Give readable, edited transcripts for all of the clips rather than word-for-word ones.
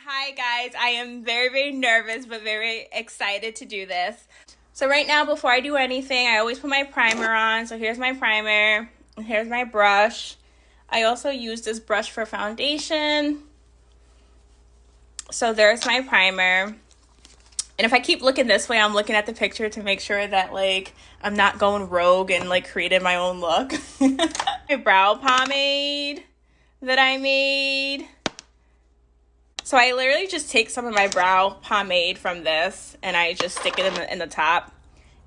Hi guys, I am very nervous but very excited to do this. So right now, before I do anything, I always put my primer on. So here's my primer, and here's my brush. I also use this brush for foundation. So there's my primer. And if I keep looking this way, I'm looking at the picture to make sure that like I'm not going rogue and like creating my own look. My brow pomade that I made. So I literally just take some of my brow pomade from this and I just stick it in the top.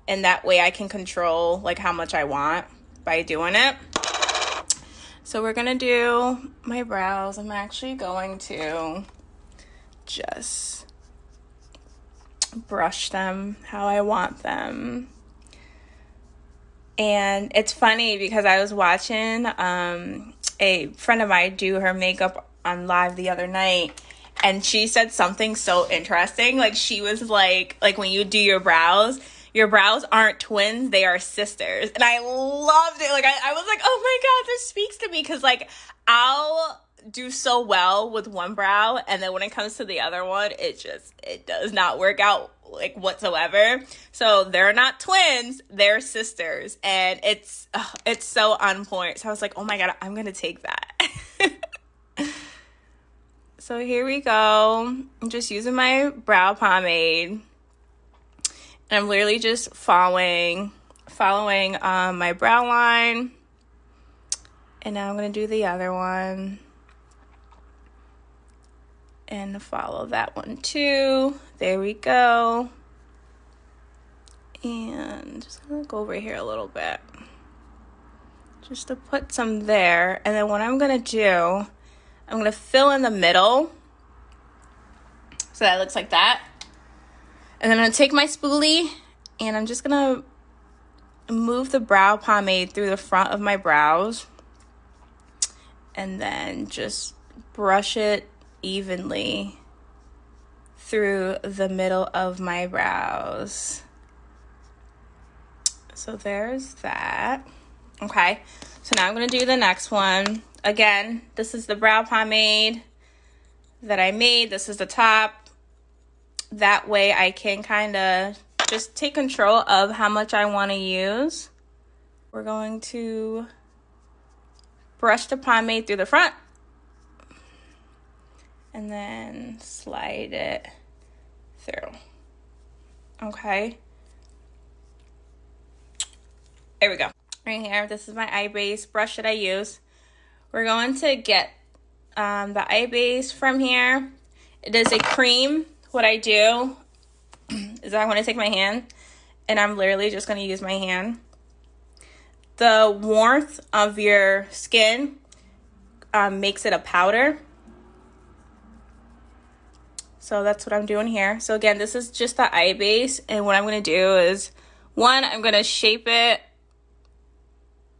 And that way I can control like how much I want by doing it. So we're gonna do my brows. I'm actually going to just brush them how I want them. And it's funny because I was watching a friend of mine do her makeup on live the other night. And she said something so interesting. Like she was like when you do your brows aren't twins, they are sisters. And I loved it. Like I was like, oh my God, this speaks to me. Cause like I'll do so well with one brow. And then when it comes to the other one, it does not work out like whatsoever. So they're not twins, they're sisters. And it's so on point. So I was like, oh my God, I'm going to take that. So here we go. I'm just using my brow pomade. And I'm literally just following my brow line. And now I'm going to do the other one. And follow that one too. There we go. And just going to go over here a little bit. Just to put some there. And then what I'm going to do, I'm going to fill in the middle. So that looks like that. And then I'm going to take my spoolie and I'm just going to move the brow pomade through the front of my brows. And then just brush it evenly through the middle of my brows. So there's that. Okay. So now I'm going to do the next one. Again, this is the brow pomade that I made. This is the top. That way I can kind of just take control of how much I want to use. We're going to brush the pomade through the front and then slide it through. Okay. There we go. Right here, this is my eye base brush that I use. We're going to get the eye base from here. It is a cream. What I do is I'm going to take my hand and I'm literally just going to use my hand. The warmth of your skin makes it a powder. So that's what I'm doing here. So again, this is just the eye base. And what I'm going to do is, one, I'm going to shape it.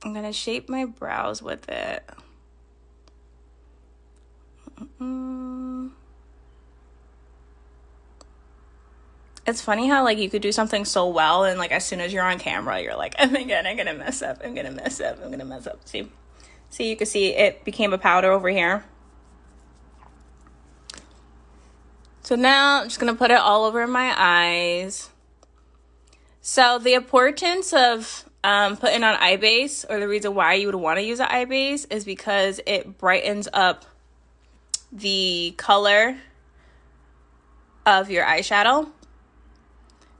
I'm going to shape my brows with it. It's funny how like you could do something so well and like as soon as you're on camera, you're like, oh my God, I'm going to mess up. I'm going to mess up. I'm going to mess up. See, you can see it became a powder over here. So now I'm just going to put it all over my eyes. So the importance of putting on eye base, or the reason why you would want to use an eye base, is because it brightens up the color of your eyeshadow,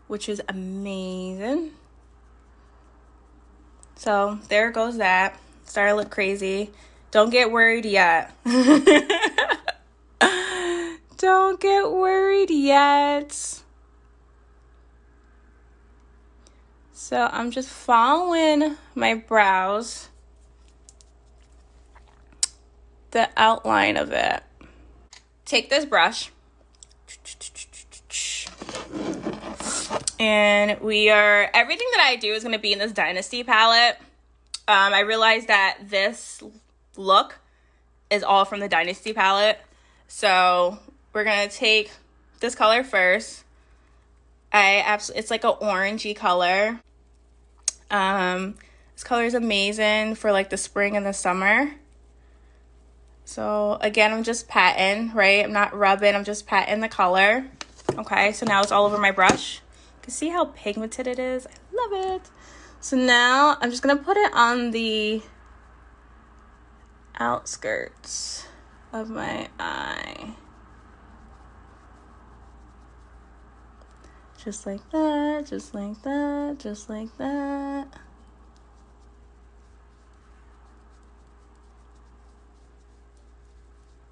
which is amazing. So there goes that. Starting to look crazy. Don't get worried yet. Don't get worried yet. So I'm just following my brows, the outline of it. Take this brush. And everything that I do is going to be in this Dynasty palette. I realized that this look is all from the Dynasty palette. So we're going to take this color first. It's like an orangey color. This color is amazing for like the spring and the summer. So again, I'm just patting, right? I'm not rubbing, I'm just patting the color. Okay, so now it's all over my brush. You can see how pigmented it is. I love it. So now I'm just gonna put it on the outskirts of my eye. Just like that, just like that, just like that.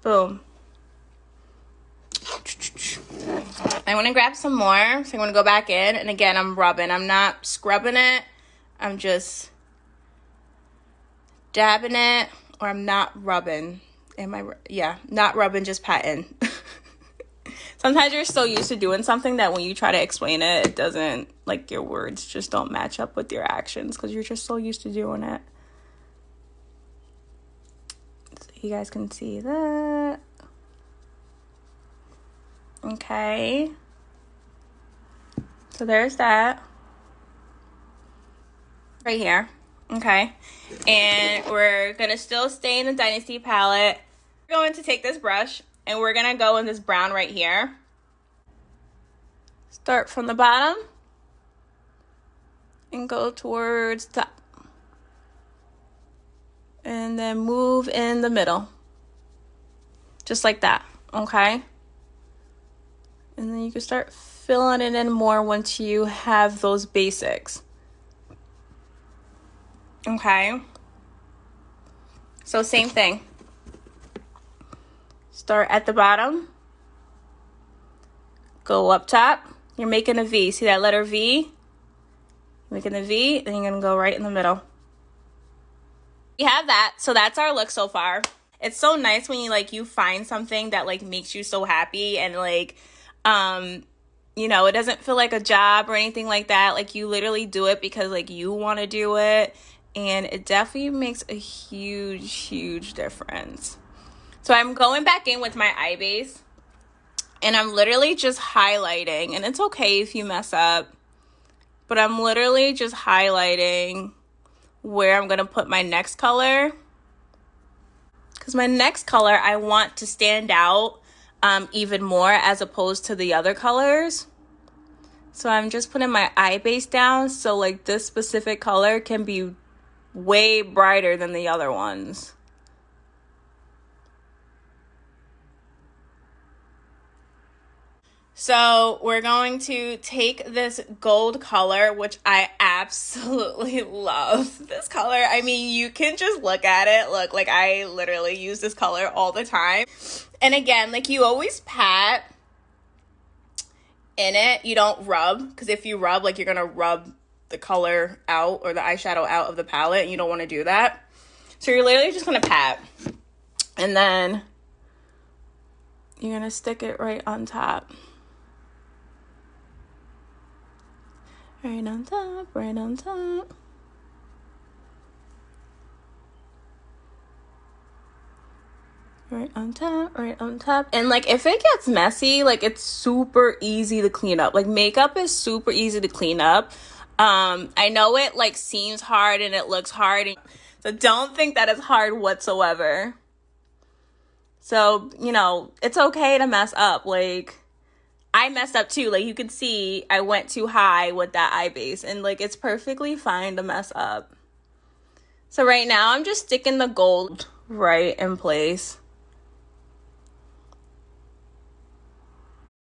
Boom. I want to grab some more, so I'm going to go back in, and again, I'm rubbing. I'm not scrubbing it. I'm just dabbing it, or I'm not rubbing. Not rubbing, just patting. Sometimes you're so used to doing something that when you try to explain it, it doesn't, like, your words just don't match up with your actions because you're just so used to doing it. So you guys can see that. Okay. So there's that. Right here. Okay. And we're going to still stay in the Dynasty palette. We're going to take this brush and we're going to go in this brown right here. Start from the bottom and go towards the top. And then move in the middle. Just like that. Okay. And then you can start filling it in more once you have those basics. Okay. So same thing. Start at the bottom. Go up top. You're making a V. See that letter V? Making the V, and you're going to go right in the middle. You have that. So that's our look so far. It's so nice when you find something that makes you so happy and it doesn't feel like a job or anything like that. You literally do it because you want to do it, and it definitely makes a huge, huge difference. So I'm going back in with my eye base, and I'm literally just highlighting, and it's okay if you mess up, but I'm literally just highlighting where I'm going to put my next color, because my next color I want to stand out even more as opposed to the other colors. So I'm just putting my eye base down so this specific color can be way brighter than the other ones. So we're going to take this gold color, which I absolutely love this color. I mean, you can just look at it. Look, I literally use this color all the time. And again, you always pat in it. You don't rub, because if you rub, you're going to rub the color out or the eyeshadow out of the palette, and you don't want to do that. So you're literally just going to pat. And then you're going to stick it right on top. Right on top, right on top. Right on top, right on top. And if it gets messy, it's super easy to clean up. Makeup is super easy to clean up. I know it seems hard and it looks hard. So don't think that it's hard whatsoever. So, it's okay to mess up. I messed up too. You can see I went too high with that eye base, and it's perfectly fine to mess up. So right now I'm just sticking the gold right in place.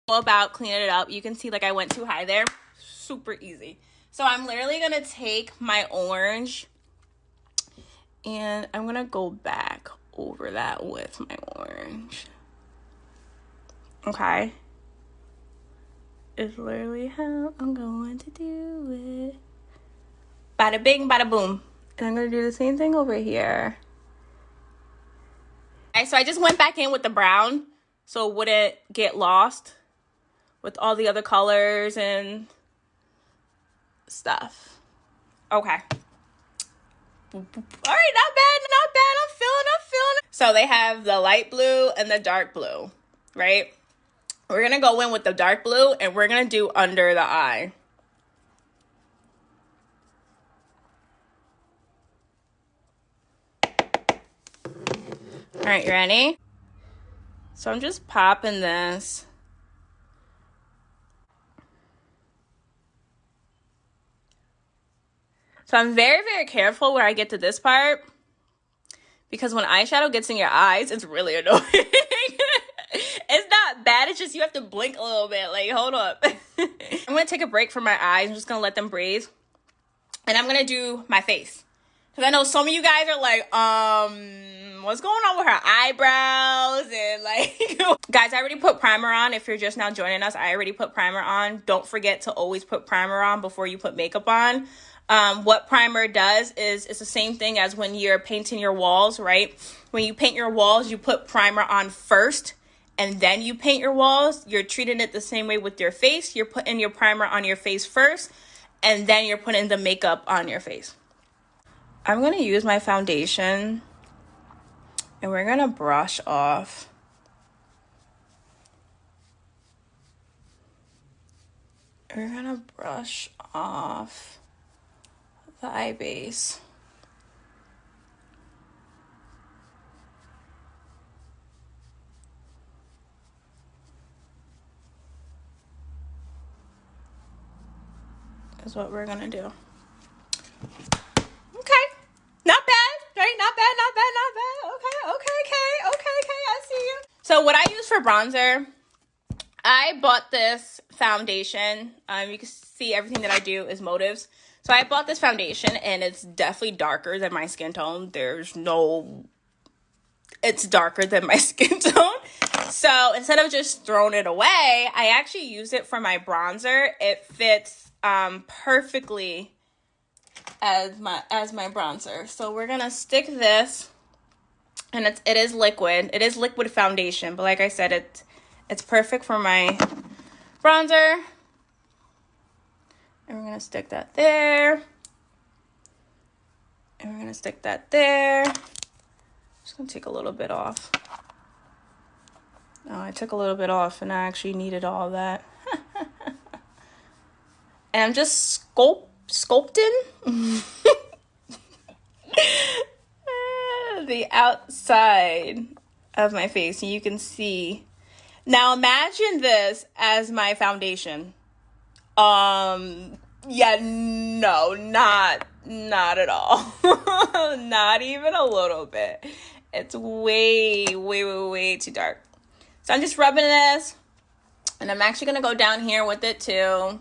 About cleaning it up, you can see I went too high there. Super easy. So I'm literally gonna take my orange and I'm gonna go back over that with my orange. Okay. Is literally how I'm going to do it. Bada bing, bada boom. And I'm going to do the same thing over here. Okay, so I just went back in with the brown so it wouldn't get lost with all the other colors and stuff. Okay. All right, not bad, not bad. I'm feeling it. So they have the light blue and the dark blue, right? We're going to go in with the dark blue, and we're going to do under the eye. All right, you ready? So I'm just popping this. So I'm very, very careful when I get to this part, because when eyeshadow gets in your eyes, it's really annoying. It's not bad, it's just you have to blink a little bit. Like, hold up. I'm gonna take a break from my eyes. I'm just gonna let them breathe. And I'm gonna do my face. Because I know some of you guys are like, what's going on with her eyebrows? And like, guys, I already put primer on. If you're just now joining us, I already put primer on. Don't forget to always put primer on before you put makeup on. What primer does is it's the same thing as when you're painting your walls, right? When you paint your walls, you put primer on first and then you paint your walls. You're treating it the same way with your face. You're putting your primer on your face first and then you're putting the makeup on your face. I'm going to use my foundation and we're going to brush off. We're going to brush off the eye base. Is what we're going to do. Not bad, right? Not bad, not bad, not bad. Okay, I see you. So what I use for bronzer, I bought this foundation. You can see everything that I do is motives. So I bought this foundation and it's definitely darker than my skin tone. It's darker than my skin tone. So instead of just throwing it away, I actually use it for my bronzer. It fits perfectly as my bronzer. So we're gonna stick this, and it is liquid. It is liquid foundation, but like I said, it's perfect for my bronzer. And we're gonna stick that there, and we're gonna stick that there. Just gonna take a little bit off. Oh, I took a little bit off, and I actually needed all that. And I'm just sculpting the outside of my face, and you can see. Now imagine this as my foundation. Yeah, no, not at all. Not even a little bit. It's way too dark. So I'm just rubbing this, and I'm actually gonna go down here with it too.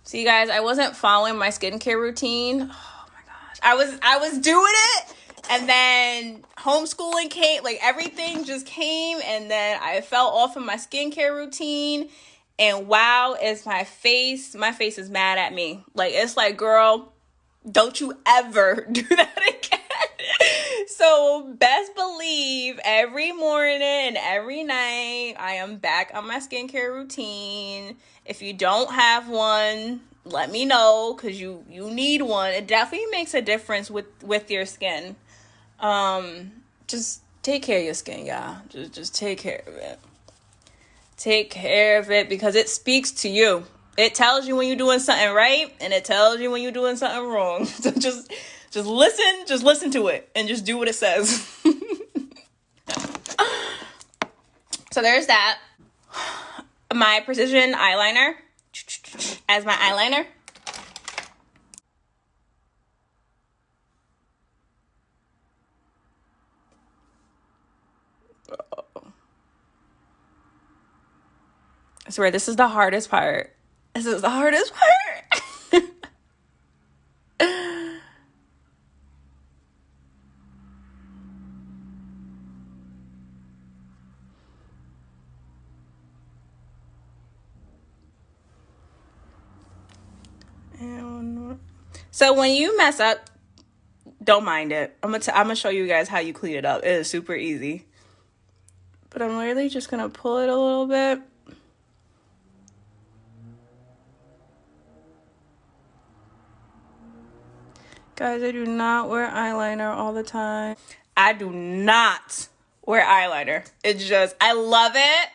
See, guys, I wasn't following my skincare routine. Oh my gosh. I was doing it, and then homeschooling came, like everything just came, and then I fell off of my skincare routine. And wow, is my face is mad at me. Like, it's like, girl, don't you ever do that again. So best believe every morning and every night I am back on my skincare routine. If you don't have one, let me know, because you need one. It definitely makes a difference with your skin. Just take care of your skin, y'all. Just take care of it. Take care of it, because it speaks to you. It tells you when you're doing something right, and it tells you when you're doing something wrong. So just listen to it and just do what it says. So there's that. My precision eyeliner as my eyeliner. I swear, this is the hardest part. This is the hardest part. So when you mess up, don't mind it. I'm gonna show you guys how you clean it up. It is super easy. But I'm really just gonna pull it a little bit. Guys, I do not wear eyeliner all the time. I do not wear eyeliner. It's just, I love it.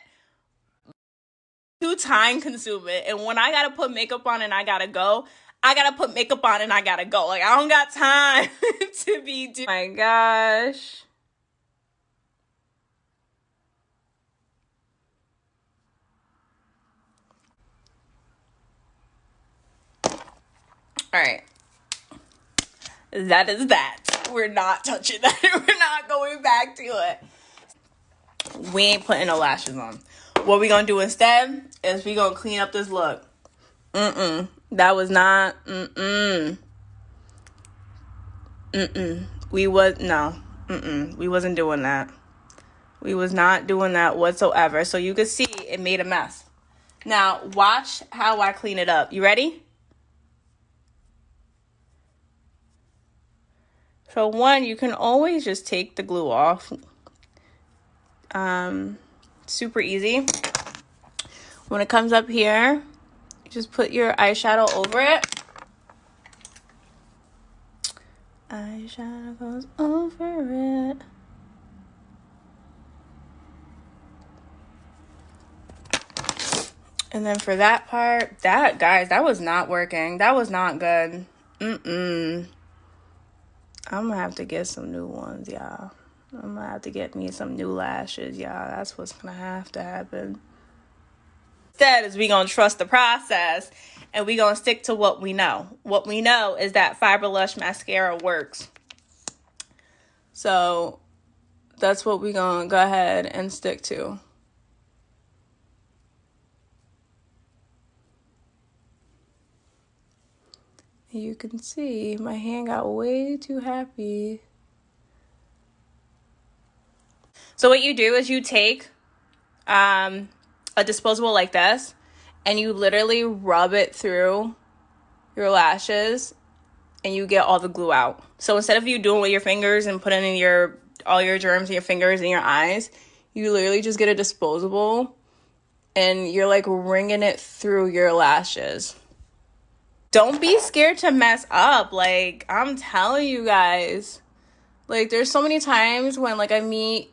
Too time consuming. And when I gotta put makeup on and I gotta go, I gotta put makeup on and I gotta go. Like, I don't got time to be doing. Oh my gosh. All right. That is that. We're not touching that. We're not going back to it. We ain't putting no lashes on. What we gonna do instead is we gonna clean up this look. That was not. We was no. We wasn't doing that. We was not doing that whatsoever. So you can see it made a mess. Now watch how I clean it up. You ready? So one, you can always just take the glue off. Super easy. When it comes up here, just put your eyeshadow over it. Eyeshadow goes over it. And then for that part, guys, that was not working. That was not good. I'm gonna have to get some new ones, y'all. I'm gonna have to get me some new lashes, y'all. That's what's gonna have to happen. Instead is we gonna trust the process and we gonna stick to what we know. What we know is that Fiber Lush mascara works. So that's what we gonna go ahead and stick to. You can see my hand got way too happy. So what you do is you take a disposable like this and you literally rub it through your lashes and you get all the glue out. So instead of you doing it with your fingers and putting in all your germs in your fingers and your eyes, you literally just get a disposable and you're like wringing it through your lashes. Don't be scared to mess up. Like, I'm telling you guys, like, there's so many times when, like, I meet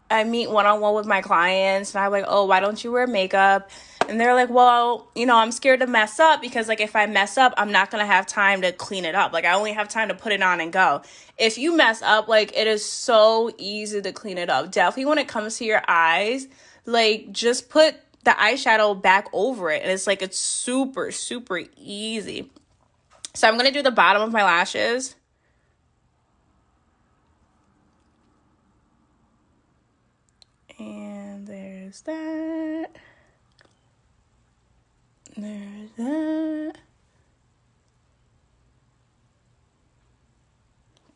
one-on-one with my clients and I'm like, oh, why don't you wear makeup? And they're like, well, I'm scared to mess up because, like, if I mess up, I'm not going to have time to clean it up. Like, I only have time to put it on and go. If you mess up, like, it is so easy to clean it up. Definitely when it comes to your eyes, like, just put the eyeshadow back over it. And it's super, super easy. So I'm going to do the bottom of my lashes. And there's that. There's that.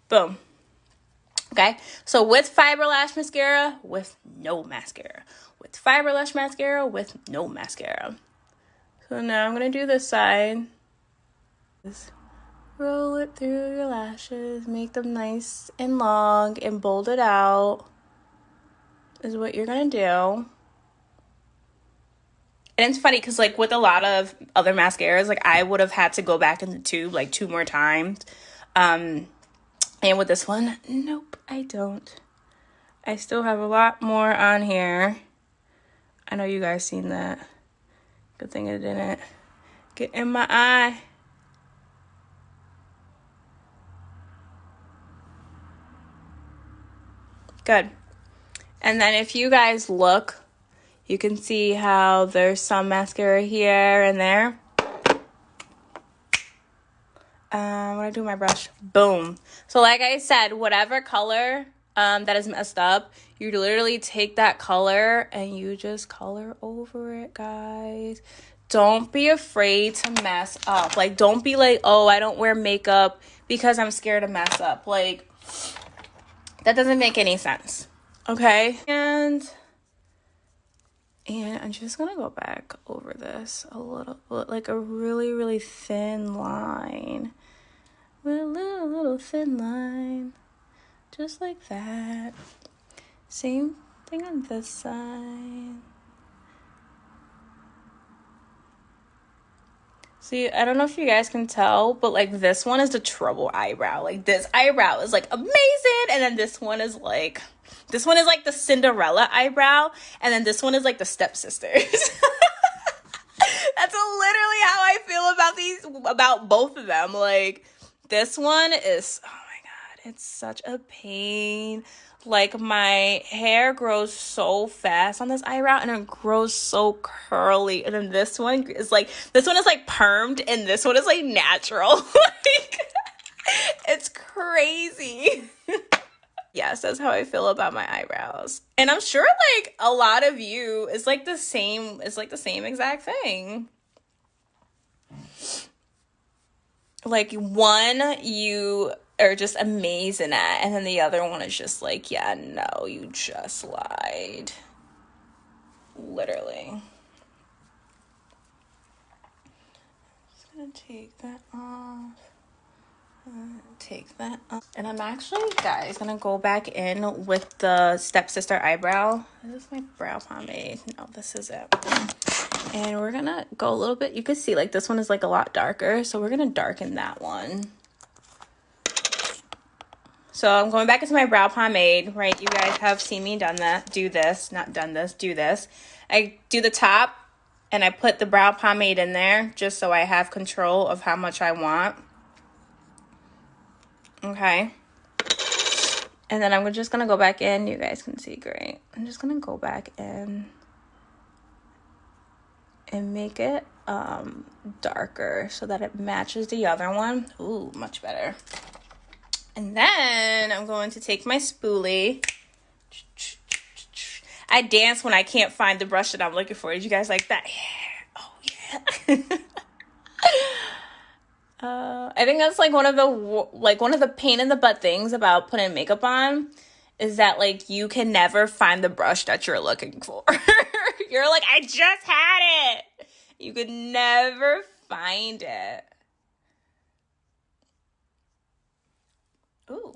Boom. Okay, so with Fiber Lash mascara, with no mascara. With Fiber Lash mascara, with no mascara. So now I'm going to do this side. Just roll it through your lashes. Make them nice and long and bold it out. Is what you're going to do. And it's funny because, like, with a lot of other mascaras, like, I would have had to go back in the tube, like, 2 more times. And with this one, nope, I don't. I still have a lot more on here. I know you guys seen that. Good thing it didn't get in my eye. Good. And then if you guys look, you can see how there's some mascara here and there. When I do my brush, boom. So like I said, whatever color that is messed up, you literally take that color and you just color over it, guys. Don't be afraid to mess up. Like, don't be like, oh, I don't wear makeup because I'm scared to mess up. Like, that doesn't make any sense. Okay? And I'm just gonna go back over this a little bit, like a really, really thin line. With a little thin line. Just like that. Same thing on this side. See, I don't know if you guys can tell, but like this one is the trouble eyebrow. Like this eyebrow is like amazing. And then this one is like the Cinderella eyebrow. And then this one is like the stepsisters. That's literally how I feel about both of them. Like this one is, oh my God, It's such a pain. Like, my hair grows so fast on this eyebrow, and it grows so curly. And then this one is like permed, and this one is like natural. Like, it's crazy. Yes, that's how I feel about my eyebrows. And I'm sure like a lot of you, it's like the same exact thing. Like, one you are just amazing at, and then the other one is just like, yeah, no, you just lied. Literally. Just gonna take that off. And I'm actually, guys, gonna go back in with the Stepsister eyebrow. This is my brow pomade. No, this is it. And we're gonna go a little bit. You can see like this one is like a lot darker, so we're gonna darken that one. So I'm going back into my brow pomade, right? You guys have seen me do this. I do the top, and I put the brow pomade in there just so I have control of how much I want. Okay. And then I'm just gonna go back in. You guys can see great. I'm just gonna go back in and make it darker so that it matches the other one. Ooh, much better. And then I'm going to take my spoolie. I dance when I can't find the brush that I'm looking for. Did you guys like that? Yeah. Oh yeah. I think that's like one of the pain in the butt things about putting makeup on is that like you can never find the brush that you're looking for. You're like, I just had it. You could never find it. Ooh.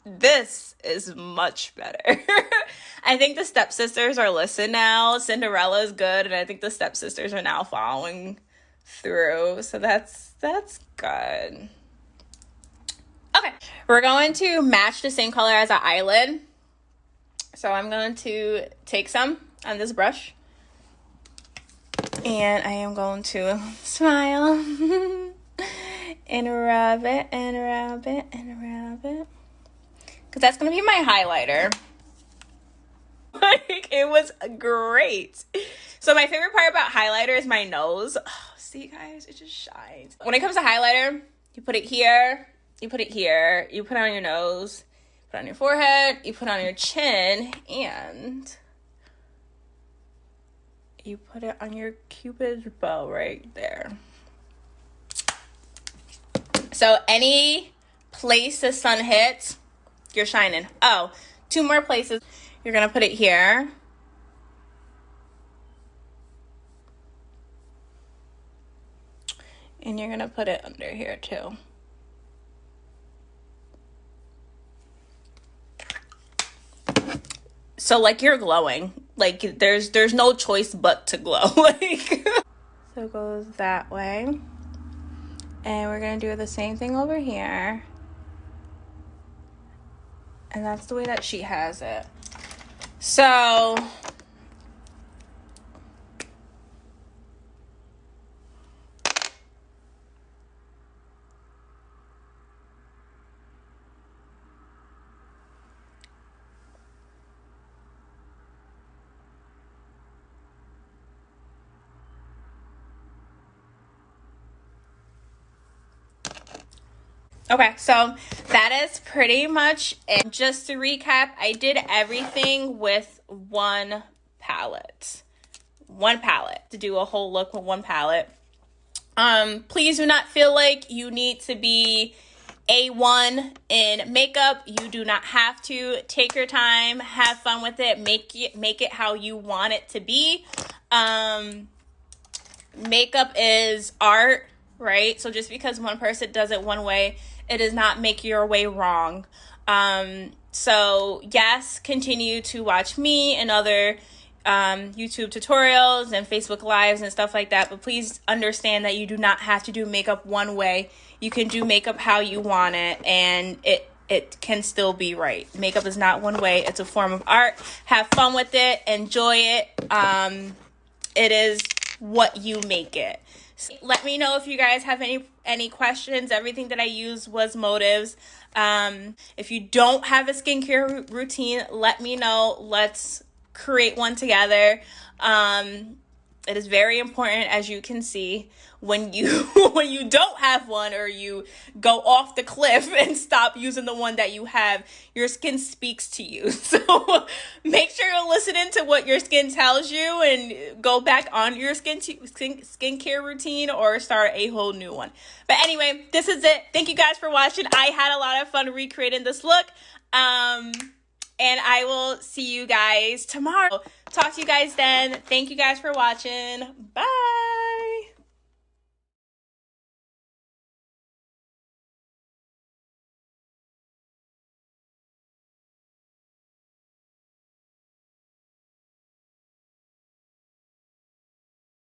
This is much better. I think the Stepsisters are listening now. Cinderella is good, and I think the Stepsisters are now following through. So that's good. Okay, we're going to match the same color as our eyelid. So I'm going to take some on this brush, and I am going to smile and rub it and rub it and rub it, because that's going to be my highlighter. Like, it was great. So my favorite part about highlighter is my nose. Oh, see, guys, it just shines. When it comes to highlighter, you put it here, you put it here, you put it on your nose, put it on your forehead, you put it on your chin, and you put it on your Cupid's bow right there. So any place the sun hits, you're shining. Oh, two more places. You're going to put it here. And you're going to put it under here too. So like you're glowing. Like there's no choice but to glow. Like, so it goes that way. And we're going to do the same thing over here. And that's the way that she has it. So okay, so that is pretty much it. Just to recap, I did everything with one palette. One palette. To do a whole look with one palette. Please do not feel like you need to be A1 in makeup. You do not have to. Take your time, have fun with it, make it how you want it to be. Makeup is art, right? So just because one person does it one way, it does not make your way wrong. So yes, continue to watch me and other YouTube tutorials and Facebook Lives and stuff like that. But please understand that you do not have to do makeup one way. You can do makeup how you want it, and it can still be right. Makeup is not one way. It's a form of art. Have fun with it. Enjoy it. It is what you make it. Let me know if you guys have any questions. Everything that I used was motives. If you don't have a skincare routine, let me know. Let's create one together. It is very important, as you can see, when you when you don't have one, or you go off the cliff and stop using the one that you have, your skin speaks to you. So make sure you're listening to what your skin tells you and go back on your skincare routine, or start a whole new one. But anyway, this is it. Thank you guys for watching. I had a lot of fun recreating this look. And I will see you guys tomorrow. Talk to you guys then. Thank you guys for watching. Bye.